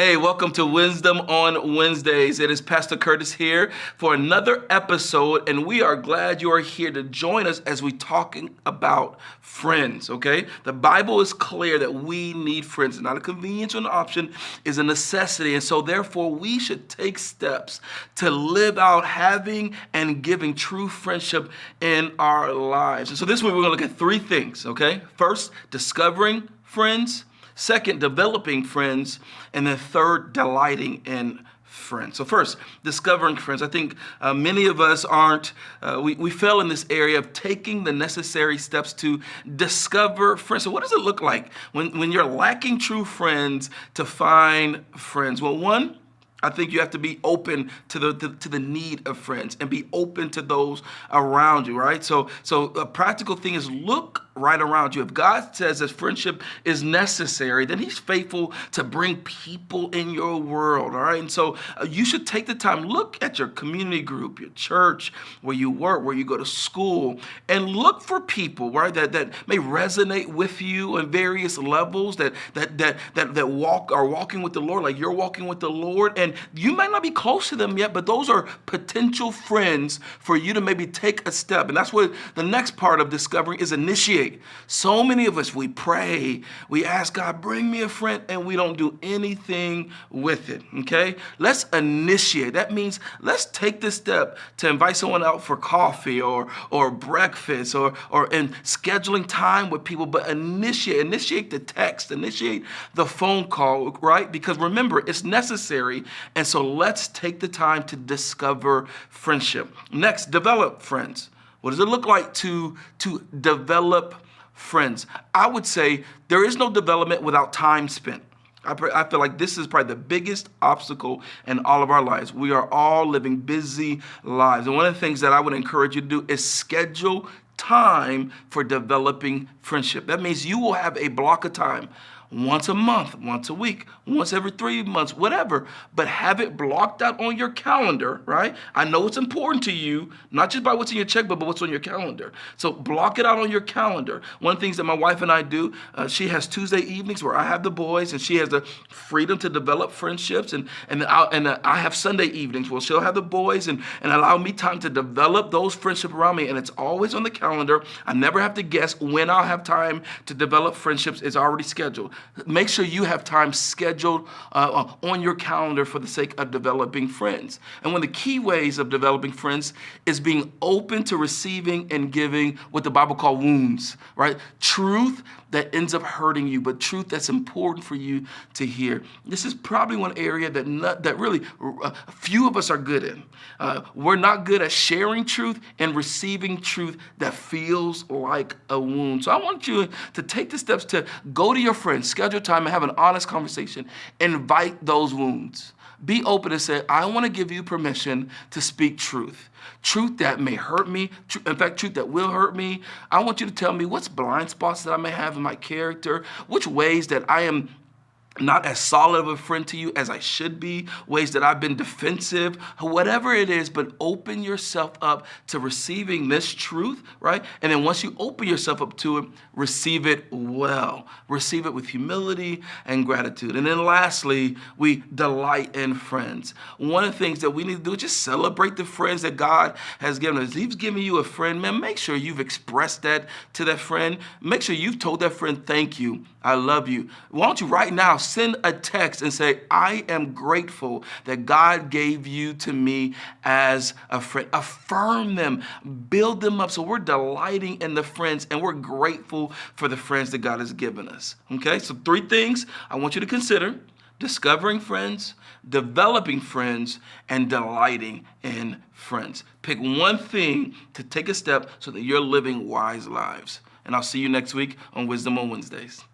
Hey, welcome to Wisdom on Wednesdays. It is Pastor Curtis here for another episode, and we are glad you are here to join us as we talking about friends, okay? The Bible is clear that we need friends. It's not a convenience or an option, it's a necessity. And so therefore, we should take steps to live out having and giving true friendship in our lives. And so this week, we're gonna look at three things, okay? First, discovering friends. Second, developing friends. And then third, delighting in friends. So first, discovering friends. I think many of us we fail in this area of taking the necessary steps to discover friends. So what does it look like when you're lacking true friends to find friends? Well, one, I think you have to be open to the need of friends and be open to those around you, right? So a practical thing is look right around you. If God says that friendship is necessary, then He's faithful to bring people in your world, all right? And so you should take the time, look at your community group, your church, where you work, where you go to school, and look for people, right, that may resonate with you on various levels, that are walking with the Lord, like you're walking with the Lord. And you might not be close to them yet, but those are potential friends for you to maybe take a step. And that's what the next part of discovering is: initiate. So many of us, we pray, we ask God, bring me a friend, and we don't do anything with it, okay? Let's initiate. That means let's take this step to invite someone out for coffee or breakfast or in scheduling time with people, but initiate the text, initiate the phone call, right? Because remember, it's necessary. And so let's take the time to discover friendship. Next, develop friends. What does it look like to develop friends? I would say there is no development without time spent. I feel like this is probably the biggest obstacle in all of our lives. We are all living busy lives. And one of the things that I would encourage you to do is schedule time for developing friendship. That means you will have a block of time, once a month, once a week, once every 3 months, whatever, but have it blocked out on your calendar, right? I know it's important to you, not just by what's in your checkbook, but what's on your calendar. So block it out on your calendar. One of the things that my wife and I do, she has Tuesday evenings where I have the boys, and she has the freedom to develop friendships, and I have Sunday evenings where she'll have the boys and allow me time to develop those friendships around me, and it's always on the calendar. I never have to guess when I'll have time to develop friendships. It's already scheduled. Make sure you have time scheduled on your calendar for the sake of developing friends. And one of the key ways of developing friends is being open to receiving and giving what the Bible calls wounds, right? Truth that ends up hurting you, but truth that's important for you to hear. This is probably one area that really few of us are good in. We're not good at sharing truth and receiving truth that feels like a wound. So I want you to take the steps to go to your friends, schedule time, and have an honest conversation. Invite those wounds. Be open and say, I want to give you permission to speak truth. Truth that may hurt me, in fact, truth that will hurt me. I want you to tell me what's blind spots that I may have in my character, which ways that I am not as solid of a friend to you as I should be, ways that I've been defensive, whatever it is, but open yourself up to receiving this truth, right? And then once you open yourself up to it, receive it well. Receive it with humility and gratitude. And then lastly, we delight in friends. One of the things that we need to do is just celebrate the friends that God has given us. He's given you a friend, man. Make sure you've expressed that to that friend. Make sure you've told that friend, thank you, I love you. Why don't you right now send a text and say, I am grateful that God gave you to me as a friend. Affirm them, build them up. So we're delighting in the friends, and we're grateful for the friends that God has given us. Okay, so 3 things I want you to consider: discovering friends, developing friends, and delighting in friends. Pick one thing to take a step so that you're living wise lives. And I'll see you next week on Wisdom on Wednesdays.